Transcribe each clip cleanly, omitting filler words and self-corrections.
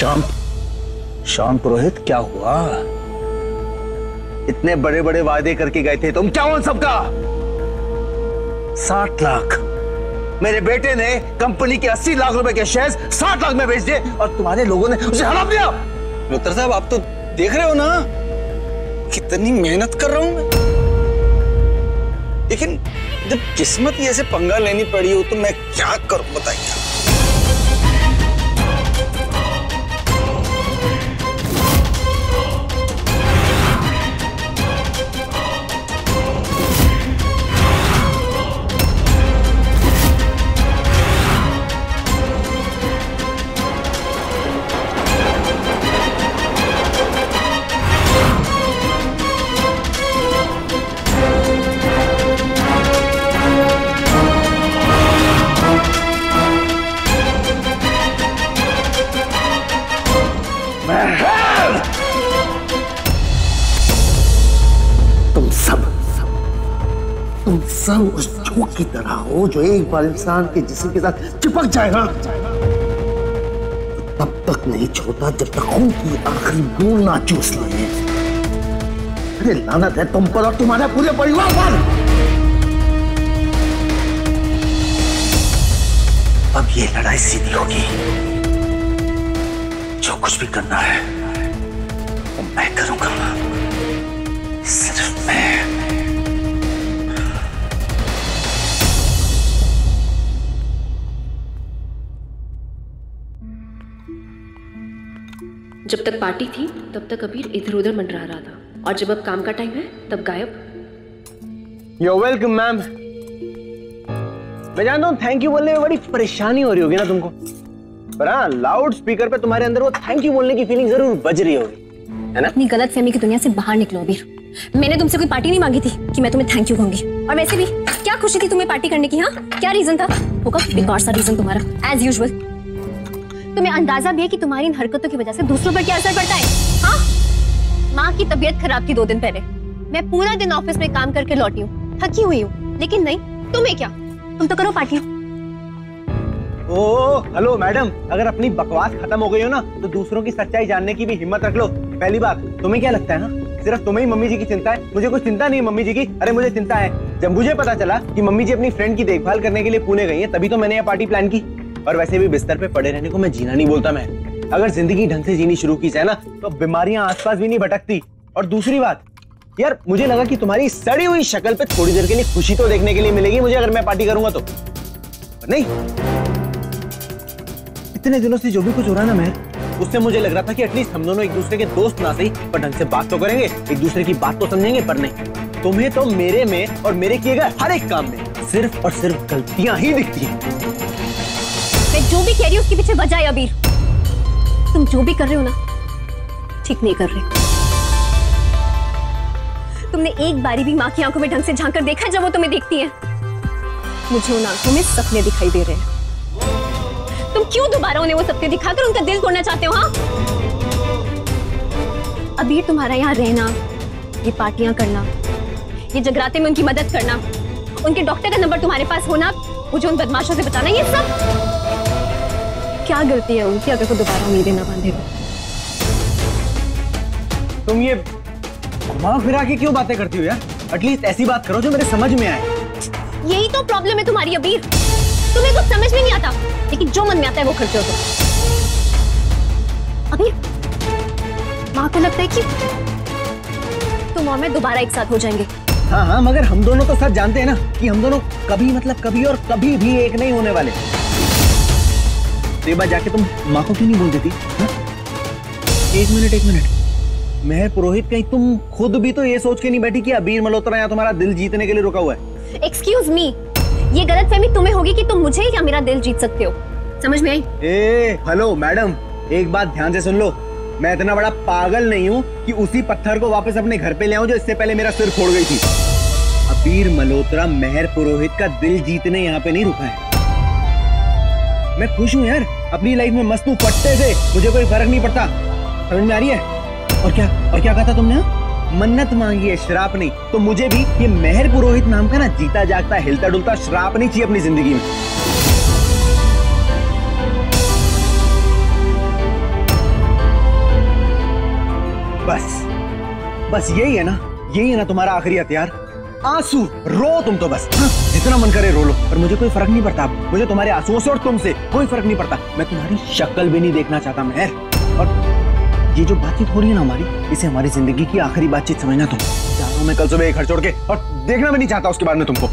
श्याम, श्याम पुरोहित क्या हुआ? इतने बड़े बड़े वादे करके गए थे तुम, क्या हुआ सबका? 60 लाख मेरे बेटे ने कंपनी के 80 लाख रुपए के शेयर्स 60 लाख में बेच दिए और तुम्हारे लोगों ने उसे हड़प दिया। मल्होत्रा साहब, आप तो देख रहे हो ना कितनी मेहनत कर रहा हूं मैं, लेकिन जब किस्मत ही ऐसे पंगा लेनी पड़ी हो तो मैं क्या करूं बताइए। तुम सब उस जोक की तरह हो जो एक बार इंसान के जिस्म के साथ चिपक जाएगा तो तब तक नहीं छोड़ता जब तक खून की आखिरी बूंद ना चूस ले। अरे लानत है तुम पर और तुम्हारे पूरे परिवार पर। अब ये लड़ाई सीधी होगी। जो कुछ भी करना है वो मैं करूंगा, सिर्फ मैं। जब तक पार्टी थी तब तक अबीर इधर उधर मंडरा रहा था और जब अब काम का टाइम है तब गायब। You're welcome, ma'am. मैं जानता हूँ थैंक यू बोलने में बड़ी परेशानी हो रही होगी ना तुमको, पर हाँ लाउड स्पीकर पे तुम्हारे अंदर वो थैंक यू बोलने की फीलिंग जरूर बज रही होगी, है ना? अपनी गलत फहमी की दुनिया से बाहर निकलो अबीर। मैंने तुमसे कोई पार्टी नहीं मांगी थी कि मैं तुम्हें थैंक यू कहूंगी। और वैसे भी क्या खुशी थी तुम्हें पार्टी करने की? हाँ, क्या रीजन था? होगा बेकार सा रीजन तुम्हारा एज यूजुअल। तुम्हें अंदाजा भी है कि तुम्हारी इन हरकतों की वजह से दूसरों पर क्या असर पड़ता है? हाँ, माँ की तबीयत खराब थी 2 दिन पहले। मैं पूरा दिन ऑफिस में काम करके लौटी हूँ, थकी हुई हूँ, लेकिन नहीं, तुम्हें क्या? तुम तो करो पार्टी। ओह हेलो मैडम, अगर अपनी बकवास खत्म हो गई हो ना तो दूसरों की सच्चाई जानने की भी हिम्मत रख लो। पहली बात, तुम्हें क्या लगता है ना सिर्फ तुम्हें ही मम्मी जी की चिंता है? मुझे कोई चिंता नहीं है मम्मी जी की। अरे मुझे चिंता है। जब मुझे पता चला कि मम्मी जी अपनी फ्रेंड की देखभाल करने के लिए पुणे गई है तभी तो मैंने ये पार्टी प्लान की। और वैसे भी बिस्तर पे पड़े रहने को मैं जीना नहीं बोलता। मैं अगर जिंदगी ढंग से जीनी शुरू की जाए ना तो बीमारियां आसपास भी नहीं भटकती। और दूसरी बात यार, मुझे लगा कि तुम्हारी सड़ी हुई शक्ल पे थोड़ी देर के लिए खुशी तो देखने के लिए मिलेगी मुझे अगर मैं पार्टी करूंगा तो। नहीं, इतने दिनों से जो भी कुछ हो रहा है ना मैं, उससे मुझे लग रहा था कि एटलीस्ट हम दोनों एक दूसरे के दोस्त ना सही पर ढंग से बात तो करेंगे, एक दूसरे की बात तो समझेंगे। पर नहीं, तुम्हें तो मेरे में और मेरे किए गए हर एक काम में सिर्फ और सिर्फ गलतियां ही दिखती हैं। मैं जो भी कह रही हूँ उसके पीछे वजह है अबीर। तुम जो भी कर रहे हो ना ठीक नहीं कर रहे। तुमने एक बारी भी माँ की आंखों में ढंग से झांक कर देखा जब वो तुम्हें देखती है? मुझे उन आंखों में सपने दिखाई दे रहे हैं। तुम क्यों दोबारा उन्हें वो सपने दिखाकर उनका दिल तोड़ना चाहते हो? हाँ, अबीर तुम्हारा यहाँ रहना, ये पार्टियां करना, ये जगराते में उनकी मदद करना, उनके डॉक्टर का नंबर तुम्हारे पास होना, मुझे उन बदमाशों से बताना, ये सब क्या गलती है उनकी अगर वो दोबारा उम्मीदें ना बांधे? तुम ये घुमा फिरा के क्यों बातें करती हो यार? एटलीस्ट ऐसी बात करो जो मेरे समझ में आए। यही तो प्रॉब्लम है तुम्हारी अबीर, तुम्हें कुछ समझ में नहीं आता, लेकिन जो मन में आता है वो करते हो तुम। अबीर, माँ को लगता है कि तुम और मैं दोबारा एक साथ हो जाएंगे। हाँ हाँ, मगर हम दोनों तो सच जानते हैं ना कि हम दोनों कभी मतलब कभी और कभी भी एक नहीं होने वाले। तो ये बात जाके तुम माँ को क्यों नहीं बोल देती? हाँ? एक मिनट, महर पुरोहित, कहीं तुम खुद भी तो ये सोच के नहीं बैठी कि अबीर मल्होत्रा यहाँ तुम्हारा दिल जीतने के लिए रुका हुआ है? एक्सक्यूज मी, ये गलतफहमी तुम्हें होगी कि तुम मुझे या मेरा दिल जीत सकते हो। समझ में आई? हेलो मैडम, एक बात ध्यान से सुन लो। मैं इतना बड़ा पागल नहीं हूँ कि उसी पत्थर को वापस अपने घर पे ले आऊं जो इससे पहले मेरा सिर फोड़ गई थी। अबीर मल्होत्रा महर पुरोहित का दिल जीतने यहाँ पे नहीं रुका है। मैं खुश हूँ यार, अपनी लाइफ में मस्त हूँ फट्टे से, मुझे कोई फर्क नहीं पड़ता। समझ में आ रही है? और क्या कहा था तुमने? मन्नत मांगी है, श्राप नहीं। तो मुझे भी ये महर पुरोहित नाम का ना जीता जागता हिलता डुलता श्राप नहीं चाहिए अपनी जिंदगी में। बस यही है ना तुम्हारा आखिरी हथियार, आंसू। रो तुम तो बस, जितना मन करे रो लो, पर मुझे कोई फर्क नहीं पड़ता। मुझे तुम्हारे आंसुओं से और तुमसे कोई फर्क नहीं पड़ता। मैं तुम्हारी शक्ल भी नहीं देखना चाहता मेहर। और ये जो बातचीत हो रही है ना हमारी, इसे हमारी जिंदगी की आखिरी बातचीत समझना तुम। जा रहा हूं मैं कल सुबह एक घर छोड़ के, और देखना भी नहीं चाहता उसके बाद में तुमको।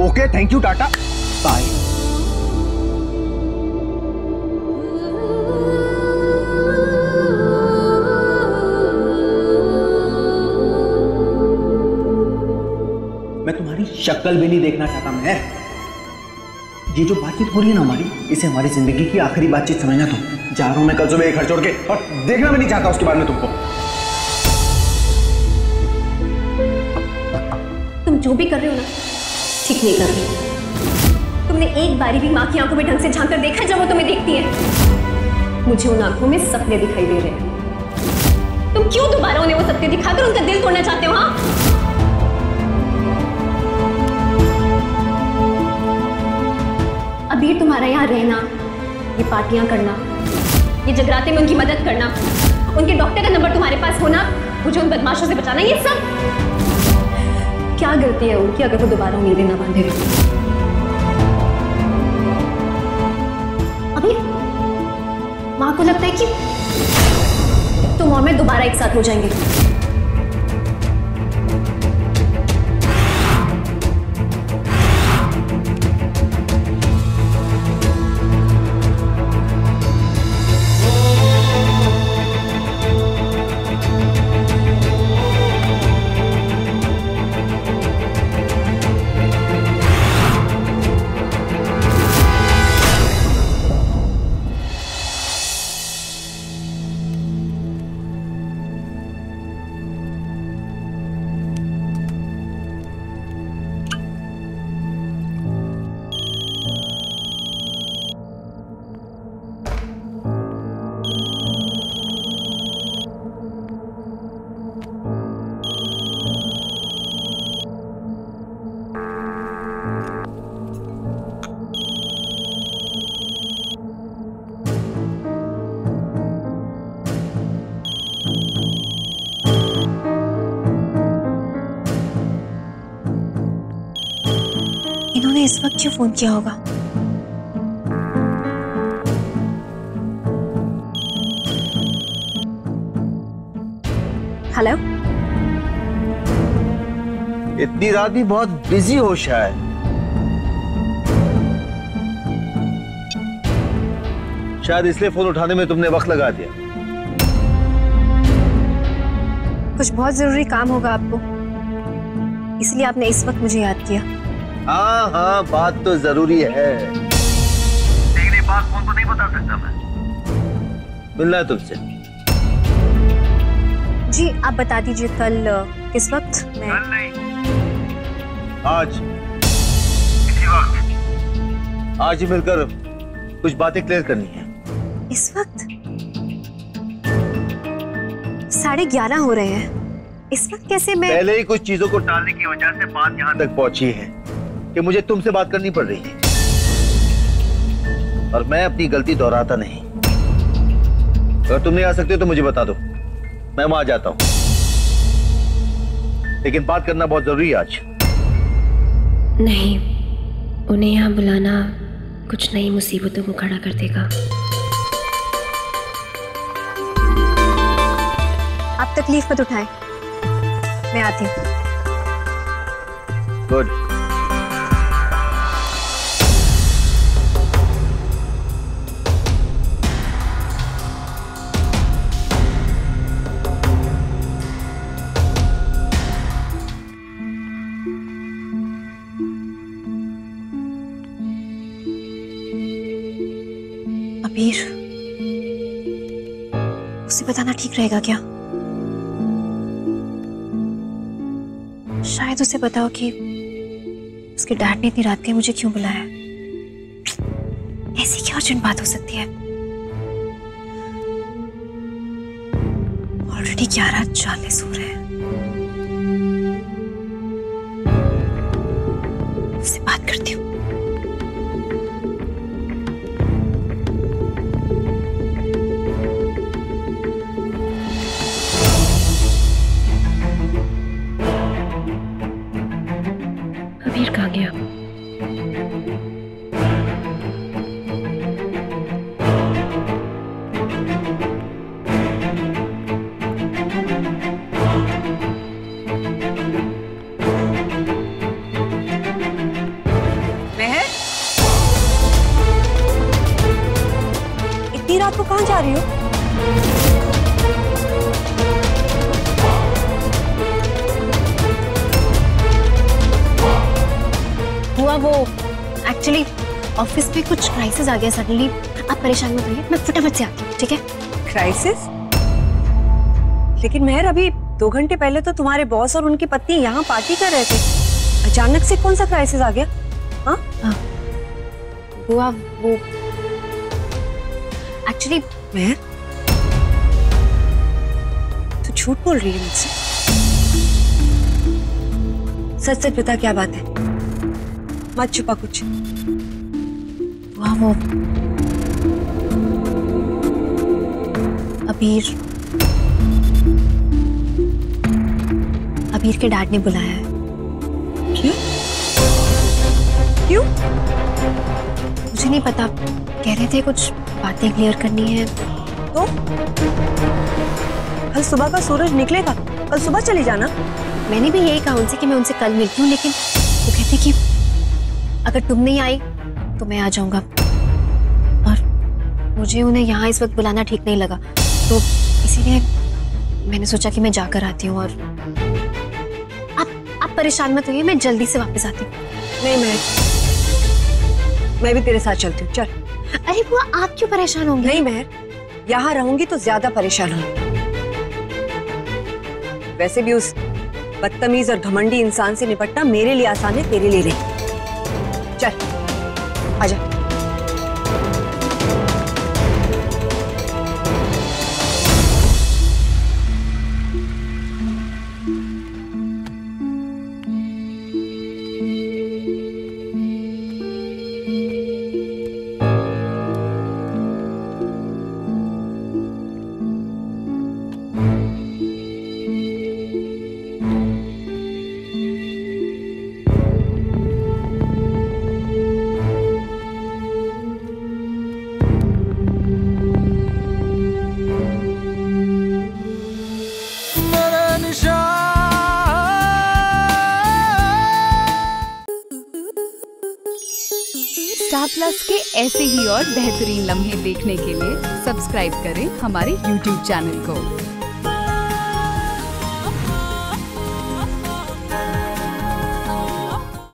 Okay, thank you, tata, bye. मैं तुम्हारी शक्ल भी नहीं देखना चाहता मैं। ये जो बातचीत हो रही है ना हमारी, इसे हमारी जिंदगी की आखिरी बातचीत समझना तुम। जा रहा हूं मैं कल सुबह एक घर छोड़ के, और देखना भी नहीं चाहता उसके बाद में तुमको। तुम जो भी कर रहे हो ना, ठीक नहीं कर रहे। तुमने एक बारी भी माँ की आंखों में ढंग से झांक कर देखा जब वो तुम्हें देखती है? मुझे उन आंखों में सपने दिखाई दे रहे हैं। तुम क्यों दोबारा उन्हें वो सपने दिखाकर उनका दिल तोड़ना चाहते हो? हाँ, अबीर, तुम्हारा यहाँ रहना, ये पार्टियां करना, ये जगराते में उनकी मदद करना, उनके डॉक्टर का नंबर तुम्हारे पास होना, मुझे उन बदमाशों से बचाना, ये सब क्या गलती है उनकी अगर वो दोबारा उम्मीदें ना बांधे? अबीर, माँ को लगता है कि तुम और मैं दोबारा एक साथ हो जाएंगे। इन्होंने इस वक्त क्यों फोन किया होगा? हेलो, इतनी रात भी बहुत बिजी हो शायद। शायद इसलिए फोन उठाने में तुमने वक्त लगा दिया। कुछ बहुत जरूरी काम होगा आपको, इसलिए आपने इस वक्त मुझे याद किया। हाँ हाँ, बात तो जरूरी है, लेकिन ये बात फोन पर नहीं बता सकता मैं। मिलना है तुमसे। जी आप बता दीजिए कल किस वक्त? मैं कल नहीं, आज इसी वक्त। आज ही मिलकर कुछ बातें क्लियर करनी है। इस वक्त 11:30 हो रहे हैं, इस वक्त कैसे? मैं पहले ही कुछ चीजों को टालने की वजह से बात यहाँ तक पहुंची है कि मुझे तुमसे बात करनी पड़ रही है, और मैं अपनी गलती दोहराता नहीं। अगर तुम नहीं आ सकते तो मुझे बता दो, मैं वहां जाता हूं, लेकिन बात करना बहुत जरूरी है आज। नहीं, उन्हें यहाँ बुलाना कुछ नई मुसीबतों को खड़ा कर देगा। आप तकलीफ मत उठाएं, मैं आती हूँ। गुड। अबीर, उसे बताना ठीक रहेगा क्या? शायद उसे बताओ कि उसके डैड ने इतनी रात के मुझे क्यों बुलाया। ऐसी क्या अर्जेंट बात हो सकती है? ऑलरेडी 11:40 हो रहे हैं। उससे बात करती हूँ। हुआ वो एक्चुअली ऑफिस में कुछ क्राइसिस आ गया सडनली। आप परेशान मत होइए, मैं फटाफट से आती हूँ, ठीक है? क्राइसिस? लेकिन मेहर, अभी 2 घंटे पहले तो तुम्हारे बॉस और उनकी पत्नी यहाँ पार्टी कर रहे थे, अचानक से कौन सा क्राइसिस आ गया? हाँ, हुआ वो एक्चुअली मेहर, तू झूठ बोल रही है मुझसे? सच सच बता, क्या बात है? मत छुपा कुछ। हुआ वो अबीर के डैड ने बुलाया है। क्यों? क्यों? मुझे नहीं पता, कह रहे थे कुछ बातें क्लियर करनी है। तो कल सुबह का सूरज निकलेगा, कल सुबह चली जाना। मैंने भी यही कहा उनसे कि मैं उनसे कल मिलती हूँ, लेकिन वो कहते कि अगर तुम नहीं आई तो मैं आ जाऊंगा, और मुझे उन्हें यहाँ इस वक्त बुलाना ठीक नहीं लगा, तो इसीलिए मैंने सोचा कि मैं जाकर आती हूँ। और आप परेशान मत होइए, मैं जल्दी से वापस आती हूँ। नहीं, मैं भी तेरे साथ चलती हूँ, चल। अरे बुआ, आप क्यों परेशान होंगे? नहीं मेहर, यहाँ रहूंगी तो ज्यादा परेशान होंगी। वैसे भी उस बदतमीज और घमंडी इंसान से निपटना मेरे लिए आसान है, तेरे लिए नहीं। चल आजा। स्टार प्लस के ऐसे ही और बेहतरीन लम्हे देखने के लिए सब्सक्राइब करें हमारे YouTube चैनल को।